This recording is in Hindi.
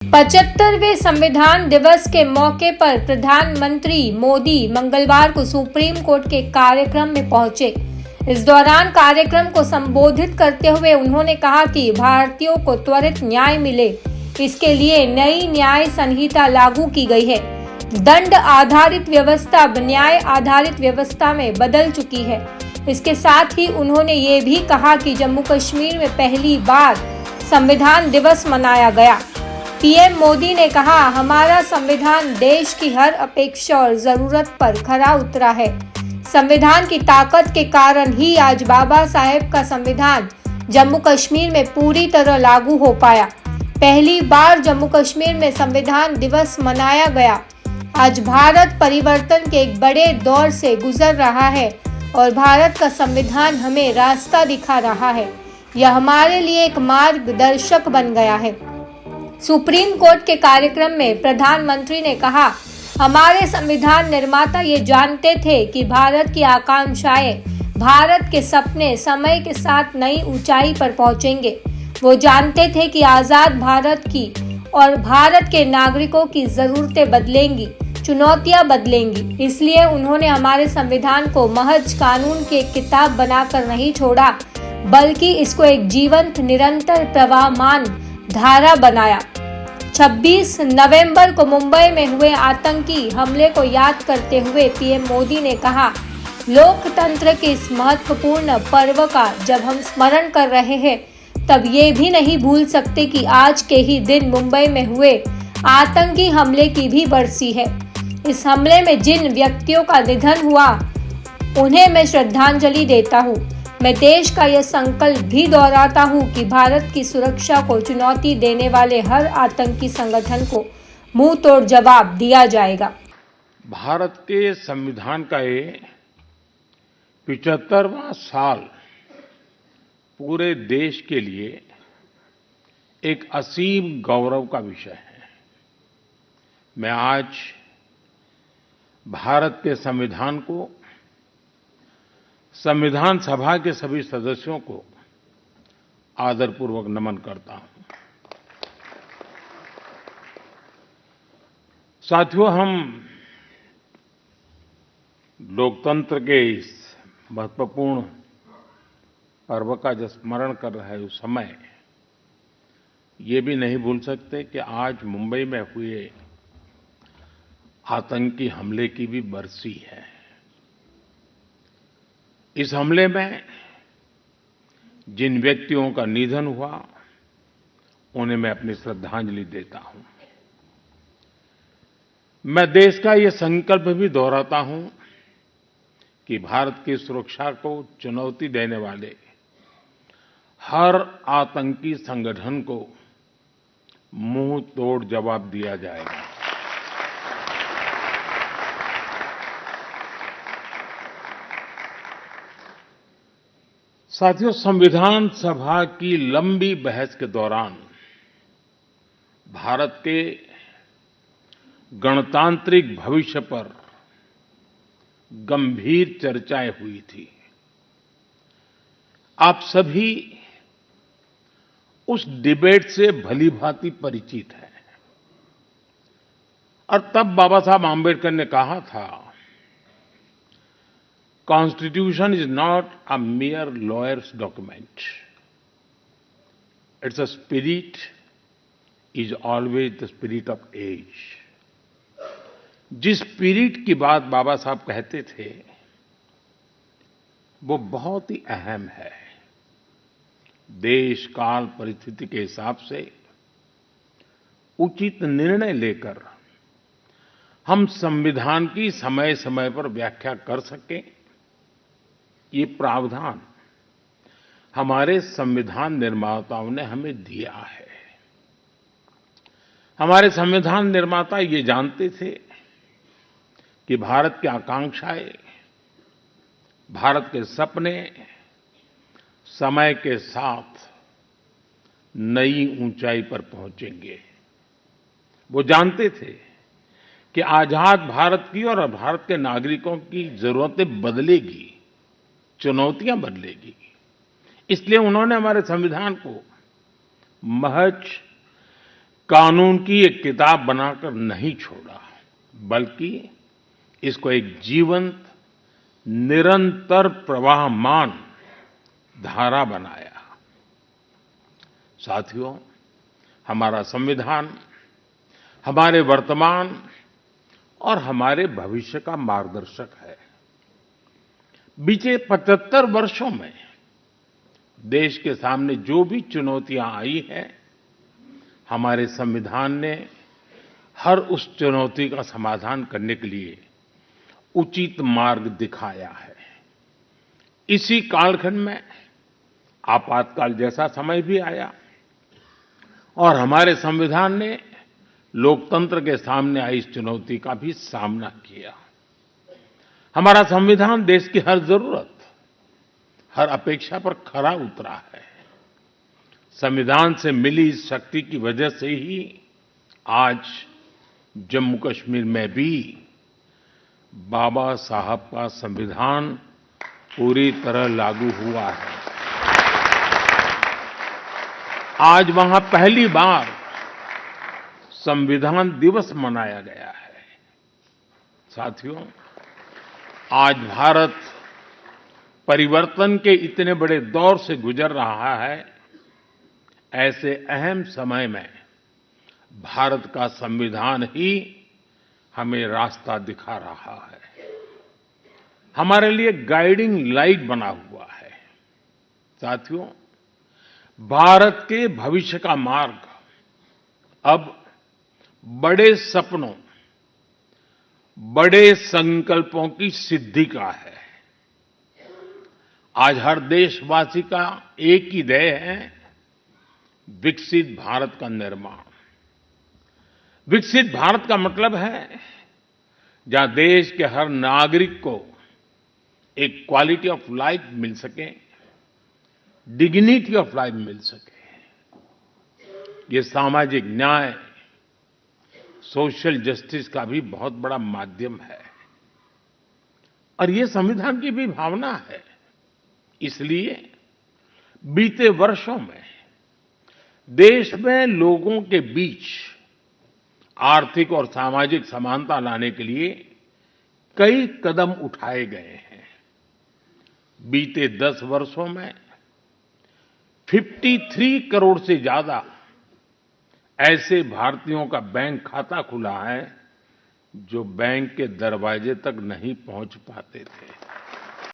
75वें संविधान दिवस के मौके पर प्रधानमंत्री मोदी मंगलवार को सुप्रीम कोर्ट के कार्यक्रम में पहुंचे। इस दौरान कार्यक्रम को संबोधित करते हुए उन्होंने कहा कि भारतीयों को त्वरित न्याय मिले, इसके लिए नई न्याय संहिता लागू की गई है। दंड आधारित व्यवस्था अब न्याय आधारित व्यवस्था में बदल चुकी है। इसके साथ ही उन्होंने ये भी कहा कि जम्मू कश्मीर में पहली बार संविधान दिवस मनाया गया। पीएम मोदी ने कहा, हमारा संविधान देश की हर अपेक्षा और जरूरत पर खरा उतरा है। संविधान की ताकत के कारण ही आज बाबा साहेब का संविधान जम्मू कश्मीर में पूरी तरह लागू हो पाया। पहली बार जम्मू कश्मीर में संविधान दिवस मनाया गया। आज भारत परिवर्तन के एक बड़े दौर से गुजर रहा है और भारत का संविधान हमें रास्ता दिखा रहा है। यह हमारे लिए एक मार्गदर्शक बन गया है। सुप्रीम कोर्ट के कार्यक्रम में प्रधानमंत्री ने कहा, हमारे संविधान निर्माता ये जानते थे कि भारत की आकांक्षाएं, भारत के सपने समय के साथ नई ऊंचाई पर पहुंचेंगे। वो जानते थे कि आजाद भारत की और भारत के नागरिकों की जरूरतें बदलेंगी, चुनौतियां बदलेंगी। इसलिए उन्होंने हमारे संविधान को महज कानून की एक किताब बनाकर नहीं छोड़ा, बल्कि इसको एक जीवंत, निरंतर, प्रवाहमान धारा बनाया। 26 नवंबर को मुंबई में हुए आतंकी हमले को याद करते हुए पीएम मोदी ने कहा, लोकतंत्र के इस महत्वपूर्ण पर्व का जब हम स्मरण कर रहे हैं, तब ये भी नहीं भूल सकते कि आज के ही दिन मुंबई में हुए आतंकी हमले की भी बरसी है। इस हमले में जिन व्यक्तियों का निधन हुआ, उन्हें मैं श्रद्धांजलि देता हूँ। मैं देश का यह संकल्प भी दोहराता हूँ कि भारत की सुरक्षा को चुनौती देने वाले हर आतंकी संगठन को मुंह तोड़ जवाब दिया जाएगा। भारत के संविधान का ये 75वां साल पूरे देश के लिए एक असीम गौरव का विषय है। मैं आज भारत के संविधान को, संविधान सभा के सभी सदस्यों को आदरपूर्वक नमन करता हूं। साथियों, हम लोकतंत्र के इस महत्वपूर्ण पर्व का जब स्मरण कर रहे हैं, उस समय ये भी नहीं भूल सकते कि आज मुंबई में हुए आतंकी हमले की भी बरसी है। इस हमले में जिन व्यक्तियों का निधन हुआ, उन्हें मैं अपनी श्रद्धांजलि देता हूं। मैं देश का ये संकल्प भी दोहराता हूं कि भारत की सुरक्षा को चुनौती देने वाले हर आतंकी संगठन को मुंह तोड़ जवाब दिया जाएगा। साथियों, संविधान सभा की लंबी बहस के दौरान भारत के गणतांत्रिक भविष्य पर गंभीर चर्चाएं हुई थी। आप सभी उस डिबेट से भलीभांति परिचित हैं और तब बाबा साहब आंबेडकर ने कहा था, Constitution is not a mere lawyer's document. Its spirit is always the spirit of age. जिस स्पिरिट की बात बाबा साहब कहते थे, वो बहुत ही अहम है। देश काल परिस्थिति के हिसाब से उचित निर्णय लेकर हम संविधान की समय समय पर व्याख्या कर सकें, ये प्रावधान हमारे संविधान निर्माताओं ने हमें दिया है। हमारे संविधान निर्माता ये जानते थे कि भारत की आकांक्षाएं, भारत के सपने समय के साथ नई ऊंचाई पर पहुंचेंगे। वो जानते थे कि आजाद भारत की और भारत के नागरिकों की जरूरतें बदलेगी, चुनौतियां बदलेगी। इसलिए उन्होंने हमारे संविधान को महज कानून की एक किताब बनाकर नहीं छोड़ा, बल्कि इसको एक जीवंत, निरंतर प्रवाहमान धारा बनाया। साथियों, हमारा संविधान हमारे वर्तमान और हमारे भविष्य का मार्गदर्शक है। बीते 75 वर्षों में देश के सामने जो भी चुनौतियां आई हैं, हमारे संविधान ने हर उस चुनौती का समाधान करने के लिए उचित मार्ग दिखाया है। इसी कालखंड में आपातकाल जैसा समय भी आया और हमारे संविधान ने लोकतंत्र के सामने आई इस चुनौती का भी सामना किया। हमारा संविधान देश की हर जरूरत, हर अपेक्षा पर खरा उतरा है। संविधान से मिली इस शक्ति की वजह से ही आज जम्मू कश्मीर में भी बाबा साहब का संविधान पूरी तरह लागू हुआ है। आज वहां पहली बार संविधान दिवस मनाया गया है। साथियों, आज भारत परिवर्तन के इतने बड़े दौर से गुजर रहा है। ऐसे अहम समय में भारत का संविधान ही हमें रास्ता दिखा रहा है, हमारे लिए गाइडिंग लाइट बना हुआ है। साथियों, भारत के भविष्य का मार्ग अब बड़े सपनों, बड़े संकल्पों की सिद्धि का है। आज हर देशवासी का एक ही ध्येय है, विकसित भारत का निर्माण। विकसित भारत का मतलब है जहां देश के हर नागरिक को एक क्वालिटी ऑफ लाइफ मिल सके, डिग्निटी ऑफ लाइफ मिल सके। ये सामाजिक न्याय, सोशल जस्टिस का भी बहुत बड़ा माध्यम है और ये संविधान की भी भावना है। इसलिए बीते वर्षों में देश में लोगों के बीच आर्थिक और सामाजिक समानता लाने के लिए कई कदम उठाए गए हैं। बीते 10 वर्षों में 53 करोड़ से ज्यादा ऐसे भारतीयों का बैंक खाता खुला है जो बैंक के दरवाजे तक नहीं पहुंच पाते थे।